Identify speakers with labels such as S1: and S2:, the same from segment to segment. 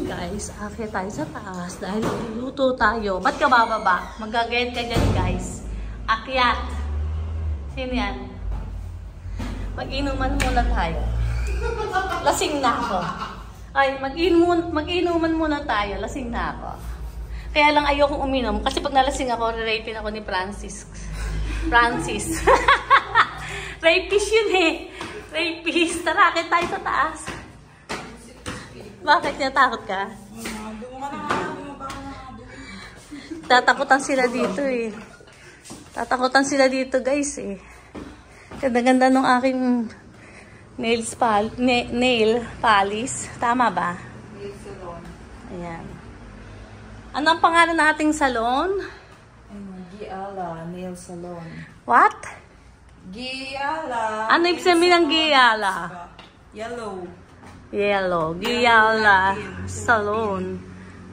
S1: guys, akyat tayo sa taas dahil luluto tayo. Ba't ka bababa? Magagayad ka dyan guys. Akyat. Sino yan? Mag-inuman muna tayo. Lasing na ako. Ay, mag-inuman muna tayo. Lasing na ako. Kaya lang ayokong uminom. Kasi pag nalasing ako, rapin ako ni Francis. Rapist yun eh. Rapist. Tara, akyat tayo sa taas. Bakit natakot ka? Tatakutan sila dito eh. Tatakutan sila dito guys eh. Ganda-ganda nung aking nail polish. Tama ba?
S2: Nail salon.
S1: Ayan. Ano ang pangalan ng ating salon?
S2: Giala Nail Salon.
S1: What?
S2: Giala.
S1: Ano ibig sabihin ng Giala?
S2: Yellow.
S1: Yellow. Giala Salon.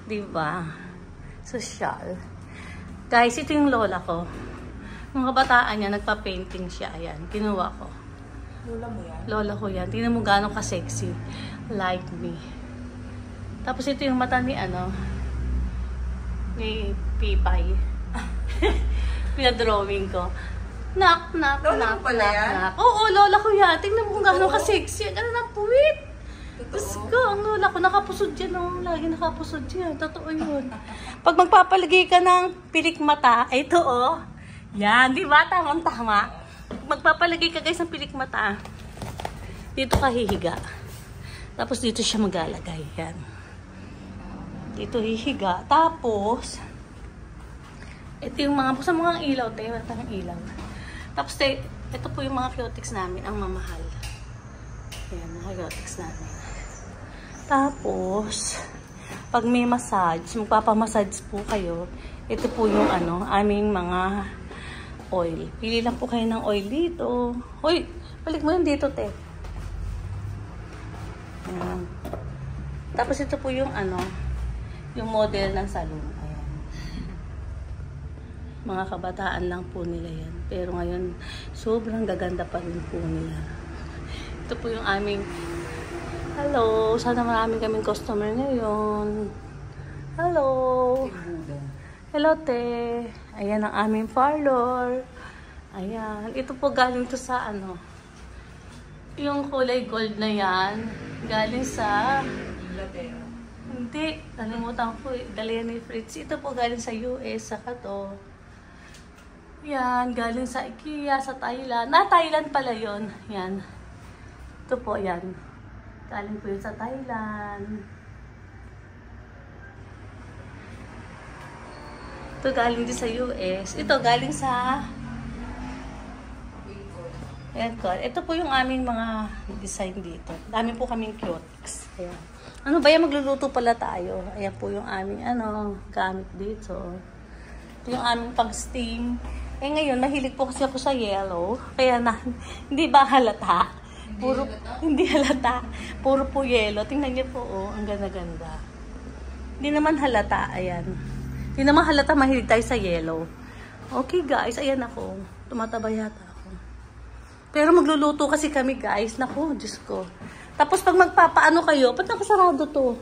S1: Diba? Social. Guys, ito yung lola ko. Nung kabataan niya, nagpa-painting siya. Ayan, kinuha ko.
S2: Lola mo yan?
S1: Lola ko yan. Tingnan mo gano'ng ka-sexy. Like me. Tapos ito yung mata ni ni Pipay. Pinadrawing ko. Knock.
S2: Lola mo pala yan?
S1: Oo, lola ko yan. Tingnan mo kung gano'ng ka-sexy. Ano ng puwit. Diyos ko, ang lola ko, nakapusod yan. Oh. Lagi nakapusod yan. Totoo yun. Pag magpapalagay ka ng pilik mata, ito oh. Yan, di ba? Tama. Magpapalagay ka guys ng pilik mata. Dito ka hihiga. Tapos dito siya maglalagay. Yan. Dito hihiga. Tapos, ito yung mga, buksan mo ang ilaw, tayo. Wala tayong ilaw. Tapos, ito po yung mga cutex namin, ang mamahal. Ayan, mga cutex namin. Tapos, pag may massage, magpapamassage po kayo, ito po yung aming mga oil. Pili lang po kayo ng oil dito. Hoy, balik mo yun dito, te. Ayan. Tapos ito po yung yung model ng salon. Ayan. Mga kabataan lang po nila yan. Pero ngayon, sobrang gaganda pa rin po nila. Ito po yung aming hello. Sana marami kaming customer ngayon. Hello. Hello, te. Ayan ang aming parlor. Ayan. Ito po galing to sa yung kulay gold na yan. Galing sa hindi. Nalimutan ko. Dala yan ni Fritz. Ito po galing sa US. Saka to. Yan. Galing sa IKEA. Sa Thailand. Thailand pala yun. Yan. Ito po yan. Galing po yun sa Thailand. Ito galing din sa US. Ito galing sa Aircon. Ito po yung aming mga design dito. Dami po kaming cutex. Ayan. Ano ba yan? Magluluto pala tayo. Ayan po yung aming gamit dito. Ito yung aming pag-steam. Eh ngayon, mahilig po kasi ako sa yellow. Kaya hindi ba halata? Hindi halata. Puro po yellow. Tingnan niyo po, oh. Ang ganda-ganda. Hindi naman halata. Ayan. Hindi naman halata mahilig tayo sa yellow. Okay guys, ayan ako. Tumataba yata ako. Pero magluluto kasi kami guys. Naku, Diyos ko. Tapos pag magpapaano kayo, ba't nakasarado to?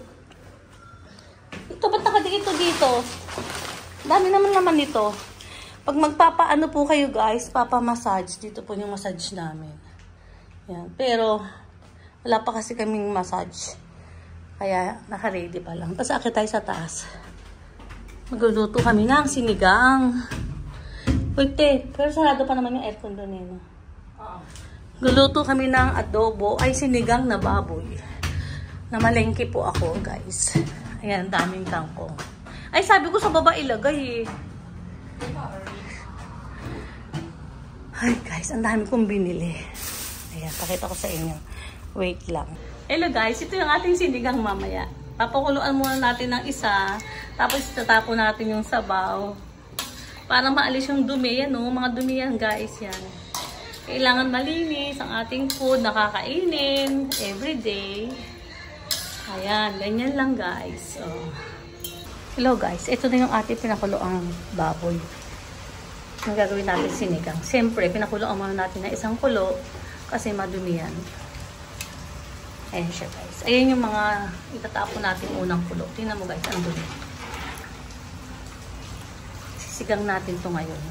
S1: Ito, ba't dito? Dami naman ito. Pag magpapaano po kayo guys, papamassage. Dito po yung massage namin. Yan. Pero, wala pa kasi kaming massage. Kaya, naka-ready pa lang. Tapos, akit tayo sa taas. Magluluto kami ng sinigang. Uy, te. Pero sarado pa naman yung aircon doon eh. No? Magluluto kami ng adobo. Ay, sinigang na baboy. Namalengke po ako, guys. Ayan, daming kangkong. Ay, sabi ko sa baba ilagay eh. Ay, guys. Ang dami kong binili. Ayan, pakita ko sa inyo. Wait lang. Hello guys, ito yung ating sinigang mamaya. Papakuluan muna natin ng isa. Tapos itatapon natin yung sabaw. Para maalis yung dumi. Yan o, mga dumi yan guys. Yan. Kailangan malinis ang ating food. Nakakainin. Everyday. Ayan, ganyan lang guys. Oh. Hello guys, ito na yung ating pinakuluang baboy. Ang gagawin natin sinigang. Siyempre, pinakuluan muna natin na isang kulo. Kasi madumi yan. Ayan siya guys. Ayan yung mga itatapon natin unang kulo. Tingnan mo guys, ang dumi. Sisigang natin to ngayon.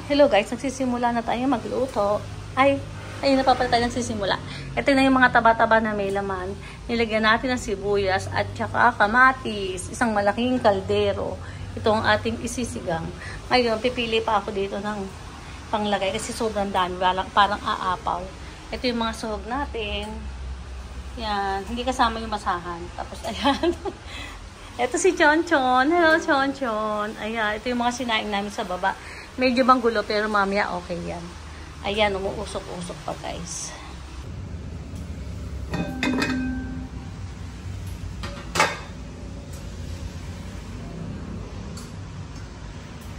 S1: Hello guys, nagsisimula na tayo magluto. Ayun na pa pala tayo nagsisimula. Ito na yung mga taba-taba na may laman. Nilagyan natin ng sibuyas at saka kamatis. Isang malaking kaldero. Ito ang ating isisigang. Ngayon, pipili pa ako dito ng panglagay kasi sobrang dami. Parang aapaw. Ito yung mga sahog natin. Yan. Hindi kasama yung masahan. Tapos, ayan. Ito si Chonchon. Hello, Chonchon. Ayan. Ito yung mga sinaing namin sa baba. Medyo bang gulo pero mamaya okay yan. Ayan, umuusok-usok pa guys.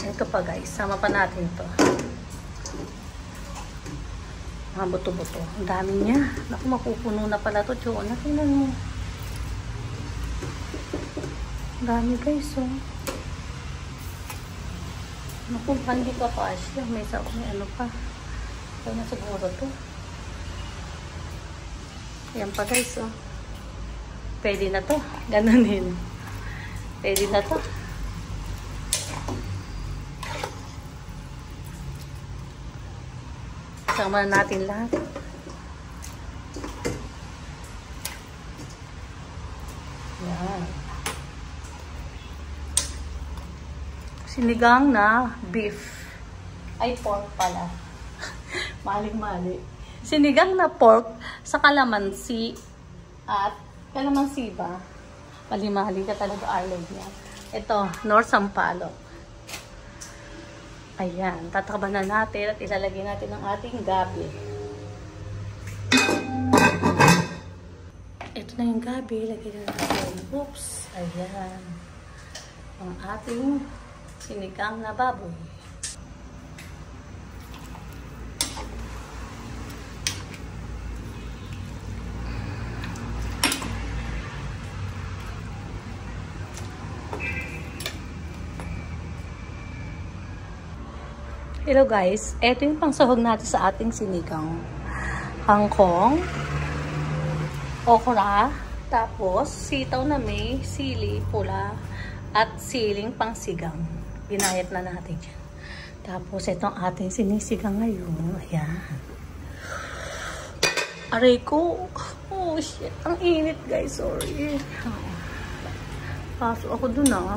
S1: Ito pa guys, sama pa natin to. Mga buto-buto. Ang dami niya. Naku, mapupuno na pala to. Chon, tingnan mo. Ang dami guys, oh. Naku, hindi pa pa siya. May ano pa. Ito na siguro to. Ayan pa guys, oh. Pwede na to. Ganun din. Pwede na to. Sama na natin lahat. Yan. Sinigang na beef. Ay, pork pala. Maling-mali. Sinigang na pork sa kalamansi at kalamansi ba? Mali-mali ka talaga, Arlen niya. Ito, North Sampaloc. Ayan, tatabanan natin at ilalagay natin ang ating gabi. Ito na yung gabi. Lagay na natin. Oops. Ayan. Ang ating sinigang na baboy. Hello guys, ito yung pangsahog natin sa ating sinigang. Kangkong, okra, tapos sitaw na may sili pula at siling pangsigang. Binayat na natin yan. Tapos itong ating sinisigang ngayon. Ayan. Aray ko. Oh shit, ang init guys, sorry. Pasok ako dun ah.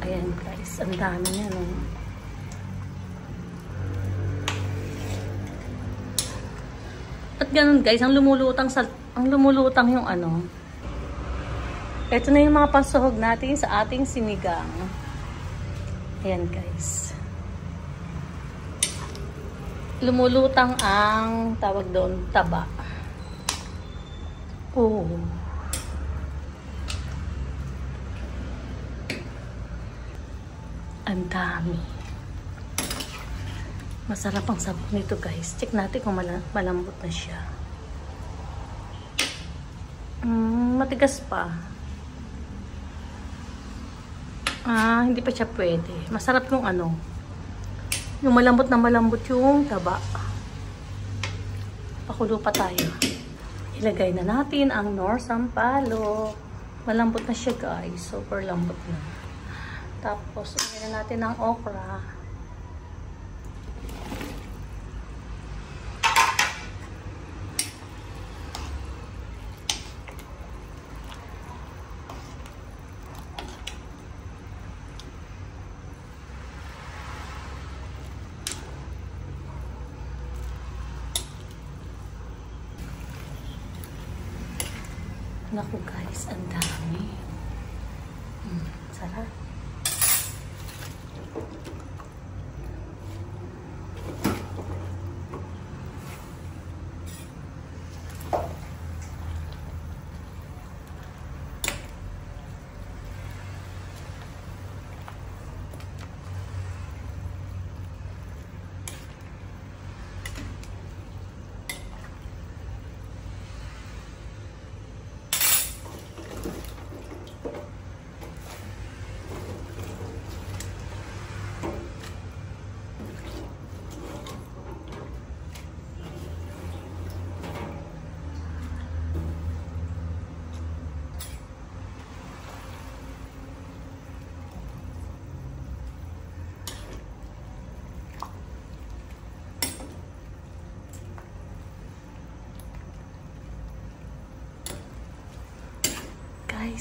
S1: Ayan guys, ang dami niya no. At ganun guys, ang lumulutang yung ano. Ito na yung mga pansahog natin sa ating sinigang. Ayan guys. Lumulutang ang tawag doon, taba. Oh. Ang dami. Masarap ang sabon nito guys. Check natin kung malambot na siya. Matigas pa. Hindi pa siya pwede. Masarap yung ano. Yung malambot na malambot yung taba. Pakulo pa tayo. Ilagay na natin ang North Sampaloc. Malambot na siya guys. Super lambot na. Tapos, ilagay na natin ang okra. Naku guys, ang dami. Sarap.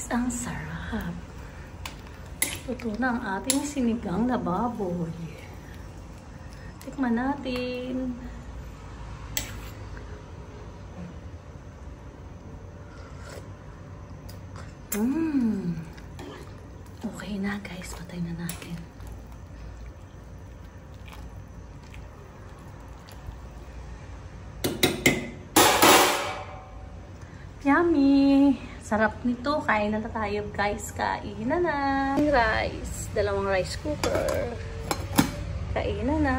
S1: Guys, ang sarap. Ito na ang ating sinigang na baboy. Tikman natin. Okay na guys, patay na natin. Yummy! Sarap nito. Kain na tayo guys. Kain na na. Rice. Dalawang rice cooker. Kain na na.